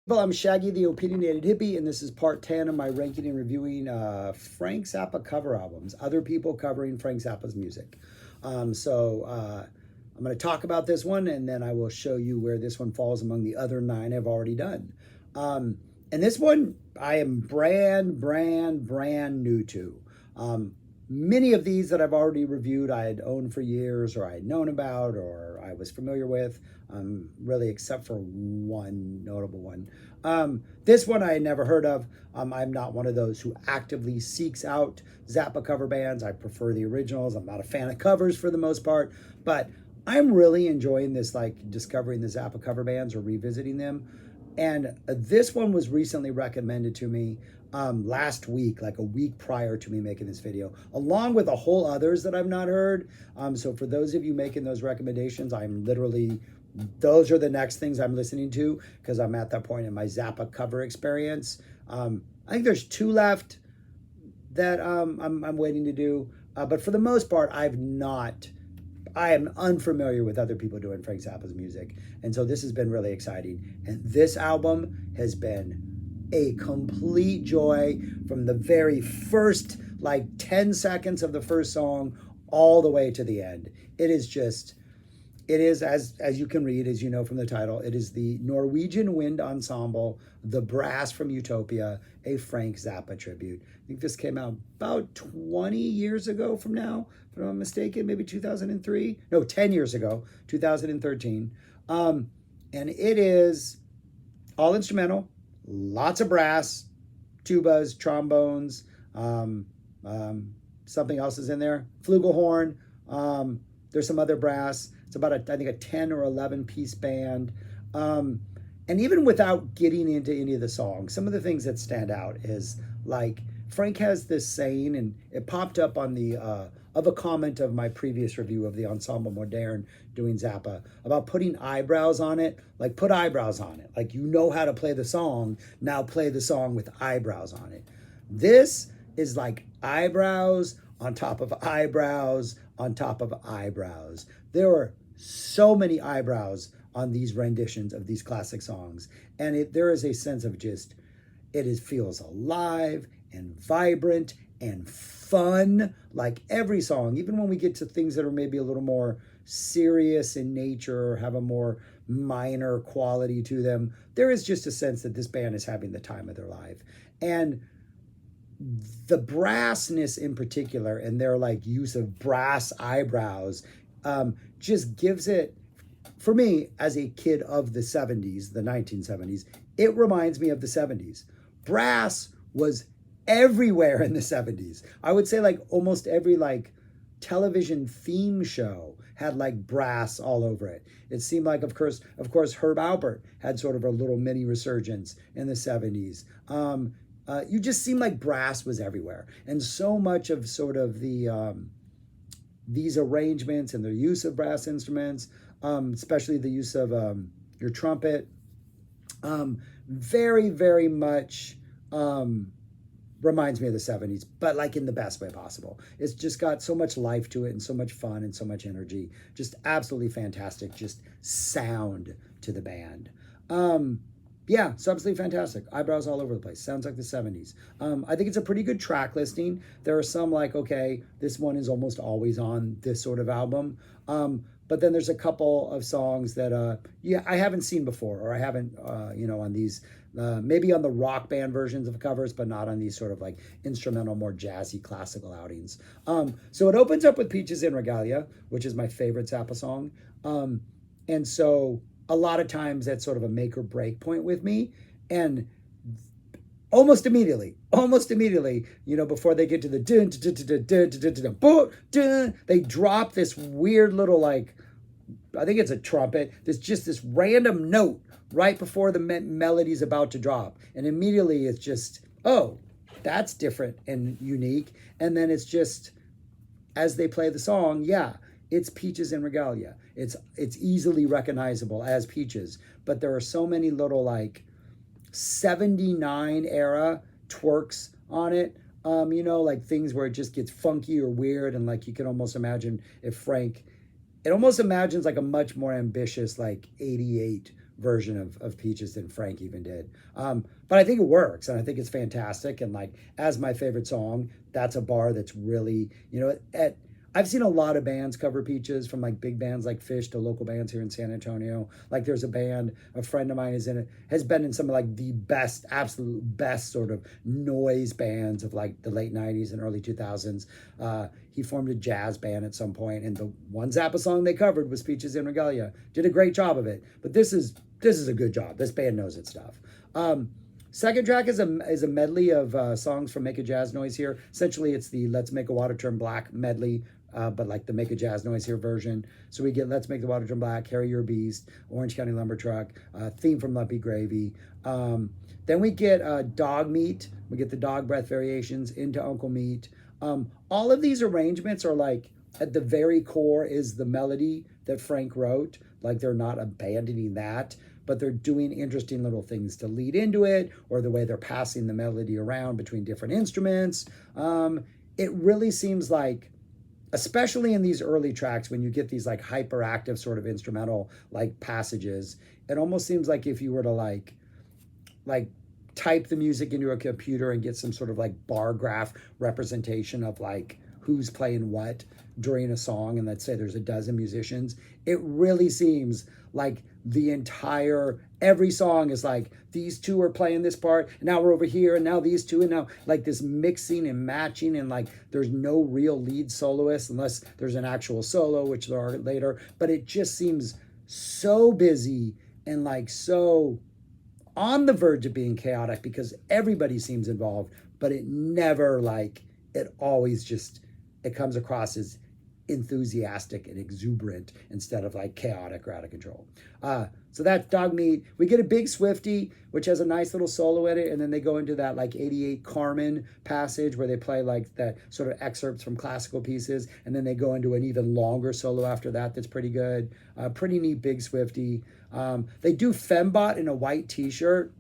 Well, I'm Shaggy the Opinionated Hippie, and this is part 10 of my ranking and reviewing Frank Zappa cover albums, other people covering Frank Zappa's music. I'm going to talk about this one, and then I will show you where this one falls among the other 9 I've already done. And this one, I am brand new to. Many of these that I've already reviewed, I had owned for years, or I had known about, or I was familiar with, really, except for one notable one. This one I had never heard of. I'm not one of those who actively seeks out Zappa cover bands. I prefer the originals. I'm not a fan of covers for the most part, but I'm really enjoying this, like discovering the Zappa cover bands or revisiting them. And this one was recently recommended to me last week, like a week prior to me making this video, along with a whole others that I've not heard. So for those of you making those recommendations, those are the next things I'm listening to, because I'm at that point in my Zappa cover experience. I think there's 2 left that I'm waiting to do. But for the most part, I am unfamiliar with other people doing Frank Zappa's music. And so this has been really exciting. And this album has been a complete joy from the very first, like 10 seconds of the first song all the way to the end. It is, as you can read, as you know from the title, it is the Norwegian Wind Ensemble, the brass from Utopia, a Frank Zappa tribute. I think this came out about 20 years ago from now, if I'm not mistaken, maybe 2003. No, 10 years ago, 2013. And it is all instrumental, lots of brass, tubas, trombones, something else is in there, flugelhorn. There's some other brass. It's about, I think, a 10 or 11 piece band. And even without getting into any of the songs, some of the things that stand out is, like, Frank has this saying, and it popped up on the, of a comment of my previous review of the Ensemble Moderne doing Zappa, about putting eyebrows on it. Like, put eyebrows on it. Like, you know how to play the song, now play the song with eyebrows on it. This is like eyebrows on top of eyebrows on top of eyebrows. There are so many eyebrows on these renditions of these classic songs. And there is a sense of feels alive and vibrant and fun, like every song, even when we get to things that are maybe a little more serious in nature or have a more minor quality to them. There is just a sense that this band is having the time of their life. And the brassness in particular, and their like use of brass eyebrows, just gives it, for me as a kid of the 70s, the 1970s, it reminds me of the 70s. Brass was everywhere in the 70s. I would say like almost every like television theme show had like brass all over it. It seemed like, of course, Herb Alpert had sort of a little mini resurgence in the 70s. You just seemed like brass was everywhere. And so much of sort of these arrangements and the use of brass instruments, especially the use of your trumpet, very much reminds me of the 70s, but like in the best way possible. It's just got so much life to it and so much fun and so much energy. Just absolutely fantastic, just sound to the band. Yeah, it's absolutely fantastic. Eyebrows all over the place. Sounds like the 70s. I think it's a pretty good track listing. There are some like, okay, this one is almost always on this sort of album. But then there's a couple of songs that, I haven't seen before, or I haven't, on these, maybe on the rock band versions of covers, but not on these sort of like instrumental, more jazzy, classical outings. So it opens up with Peaches in Regalia, which is my favorite Zappa song. And so a lot of times that's sort of a make or break point with me. And almost immediately, before they get to the dun, dun, dun, dun, dun, dun, dun, dun, they drop this weird little, like, I think it's a trumpet. There's just this random note right before the melody's about to drop. And immediately it's just, oh, that's different and unique. And then it's just, as they play the song, yeah, it's Peaches in Regalia. It's easily recognizable as Peaches. But there are so many little, like, 79 era twerks on it, like things where it just gets funky or weird, and like you can almost imagine if Frank, it almost imagines like a much more ambitious like 88 version of Peaches than Frank even did. But I think it works, and I think it's fantastic. And like as my favorite song, that's a bar that's really, I've seen a lot of bands cover Peaches, from like big bands like Fish to local bands here in San Antonio. Like there's a band, a friend of mine is in it, has been in some of like the best, absolute best sort of noise bands of like the late 90s and early 2000s. He formed a jazz band at some point, and the one Zappa song they covered was Peaches in Regalia. Did a great job of it. But this is a good job. This band knows its stuff. Second track is a medley of songs from Make a Jazz Noise Here. Essentially, it's the Let's Make a Water Turn Black medley, but like the Make a Jazz Noise Here version. So we get Let's Make the Water Turn Black, Harry Your Beast, Orange County Lumber Truck, theme from Lumpy Gravy. Then we get Dog Meat. We get the Dog Breath variations into Uncle Meat. All of these arrangements are like, at the very core is the melody that Frank wrote. Like they're not abandoning that, but they're doing interesting little things to lead into it, or the way they're passing the melody around between different instruments. It really seems like, especially in these early tracks, when you get these like hyperactive sort of instrumental like passages, it almost seems like if you were to like type the music into a computer and get some sort of like bar graph representation of like who's playing what during a song, and let's say there's a dozen musicians, it really seems like every song is like, these two are playing this part, and now we're over here, and now these two, and now like this mixing and matching, and like there's no real lead soloist unless there's an actual solo, which there are later, but it just seems so busy and like so on the verge of being chaotic because everybody seems involved, but it never like, it always just, it comes across as enthusiastic and exuberant instead of like chaotic or out of control. So that's Dog Meat. We get a Big Swifty, which has a nice little solo in it, and then they go into that like 88 Carmen passage where they play like that sort of excerpts from classical pieces, and then they go into an even longer solo after that that's pretty good. Pretty neat Big Swifty. They do Fembot in a white t-shirt,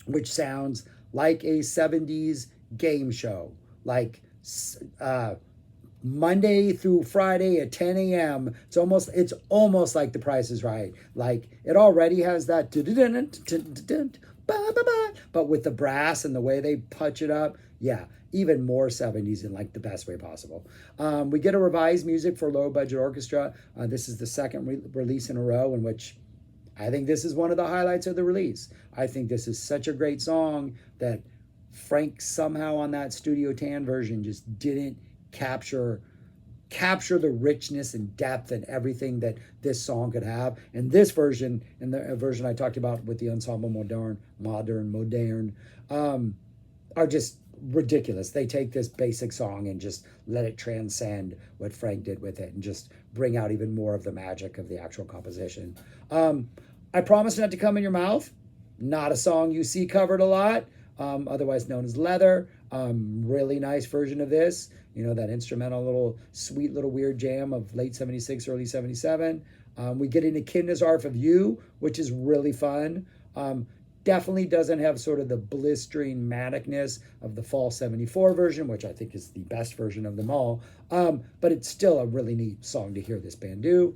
which sounds like a 70s game show, like Monday through Friday at 10 a.m. It's almost like The Price is Right. Like it already has that, but with the brass and the way they punch it up, yeah, even more 70s in like the best way possible. We get a revised music for low budget orchestra. This is the second release in a row in which I think this is one of the highlights of the release. I think this is such a great song that Frank somehow on that Studio Tan version just didn't capture the richness and depth and everything that this song could have. And this version, and the version I talked about with the Ensemble Modern, are just ridiculous. They take this basic song and just let it transcend what Frank did with it and just bring out even more of the magic of the actual composition. I Promise Not to Come in Your Mouth, not a song you see covered a lot, otherwise known as Leather. Really nice version of this. You know, that instrumental little sweet little weird jam of late 76, early 77. We get into Kidney's Arf of You, which is really fun. Definitely doesn't have sort of the blistering manicness of the fall 74 version, which I think is the best version of them all. But it's still a really neat song to hear this band do.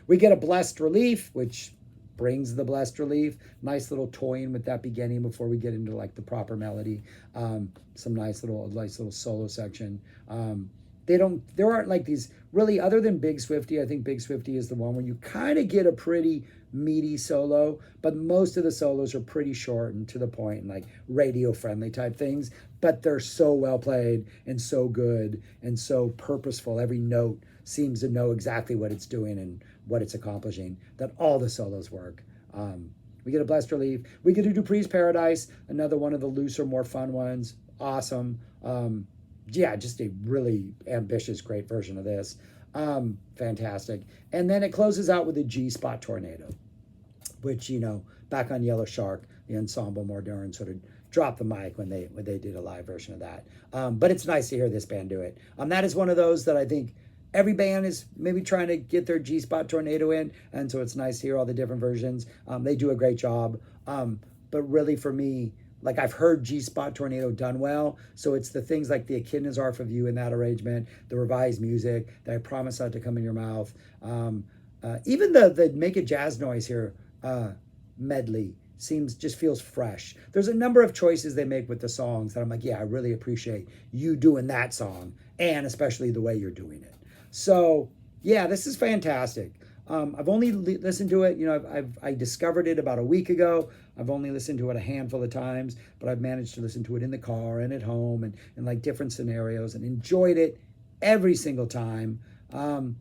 We get a Blessed Relief, which brings the Blessed Relief. Nice little toying with that beginning before we get into like the proper melody. Some nice little solo section. There aren't like these really, other than Big Swifty. I think Big Swifty is the one where you kind of get a pretty meaty solo, but most of the solos are pretty short and to the point and like radio friendly type things, but they're so well played and so good and so purposeful. Every note seems to know exactly what it's doing and what it's accomplishing, that all the solos work. We get a Blessed Relief. We get a Dupree's Paradise, another one of the looser, more fun ones. Awesome. Yeah, just a really ambitious, great version of this. Fantastic. And then it closes out with a G-spot tornado, which, you know, back on Yellow Shark, the Ensemble Modern sort of dropped the mic when they did a live version of that. But it's nice to hear this band do it. That is one of those that I think every band is maybe trying to get their G-spot tornado in, and so it's nice to hear all the different versions. They do a great job. But really for me, like I've heard G-spot tornado done well, so it's the things like the Echidna's Arf of You in that arrangement, the revised music, that I Promise Not to Come in Your Mouth. Even the Make It Jazz Noise here medley just feels fresh. There's a number of choices they make with the songs that I'm like, yeah, I really appreciate you doing that song, and especially the way you're doing it. So yeah, this is fantastic. I've only listened to it, I discovered it about a week ago. I've only listened to it a handful of times, but I've managed to listen to it in the car and at home and in like different scenarios, and enjoyed it every single time. And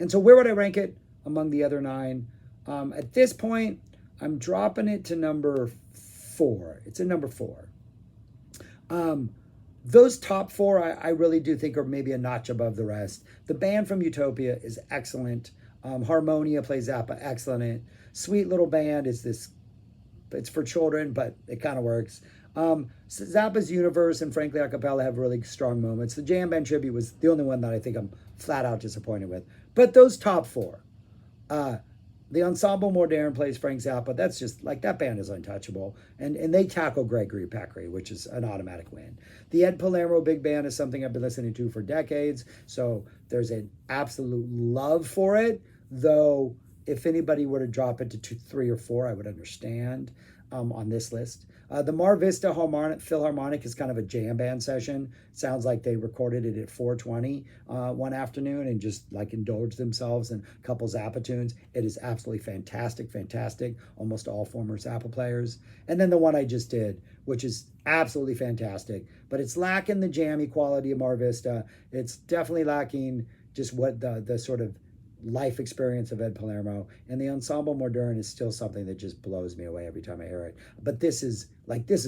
so where would I rank it among the other 9? At this point, I'm dropping it to number 4. It's a number 4. Those top 4, I really do think are maybe a notch above the rest. The band from Utopia is excellent. Harmonia plays Zappa, excellent. Sweet Little Band is this, it's for children, but it kind of works. Zappa's Universe and Frankly Acapella have really strong moments. The Jam Band Tribute was the only one that I think I'm flat out disappointed with. But those top 4, the Ensemble Modern plays Frank Zappa. That's just like, that band is untouchable. And they tackle Gregory Peccary, which is an automatic win. The Ed Palermo Big Band is something I've been listening to for decades. So there's an absolute love for it. Though, if anybody were to drop it to 2, 3, or 4, I would understand on this list. The Mar Vista Philharmonic is kind of a jam band session. Sounds like they recorded it at 4:20 one afternoon and just like indulged themselves in a couple Zappa tunes. It is absolutely fantastic, fantastic. Almost all former Zappa players. And then the one I just did, which is absolutely fantastic, but it's lacking the jammy quality of Mar Vista. It's definitely lacking just what the sort of life experience of Ed Palermo, and the Ensemble Modern is still something that just blows me away every time I hear it. But this is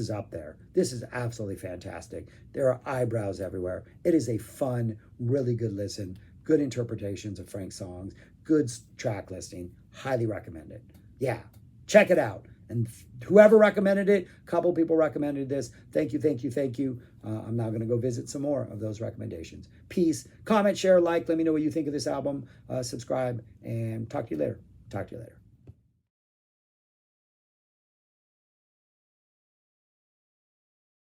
up there. This is absolutely fantastic. There are eyebrows everywhere. It is a fun, really good listen, good interpretations of Frank's songs, good track listing. Highly recommend it. Yeah, check it out. And whoever recommended it, a couple people recommended this. Thank you, thank you, thank you. I'm now going to go visit some more of those recommendations. Peace. Comment, share, like. Let me know what you think of this album. Subscribe, and talk to you later. Talk to you later.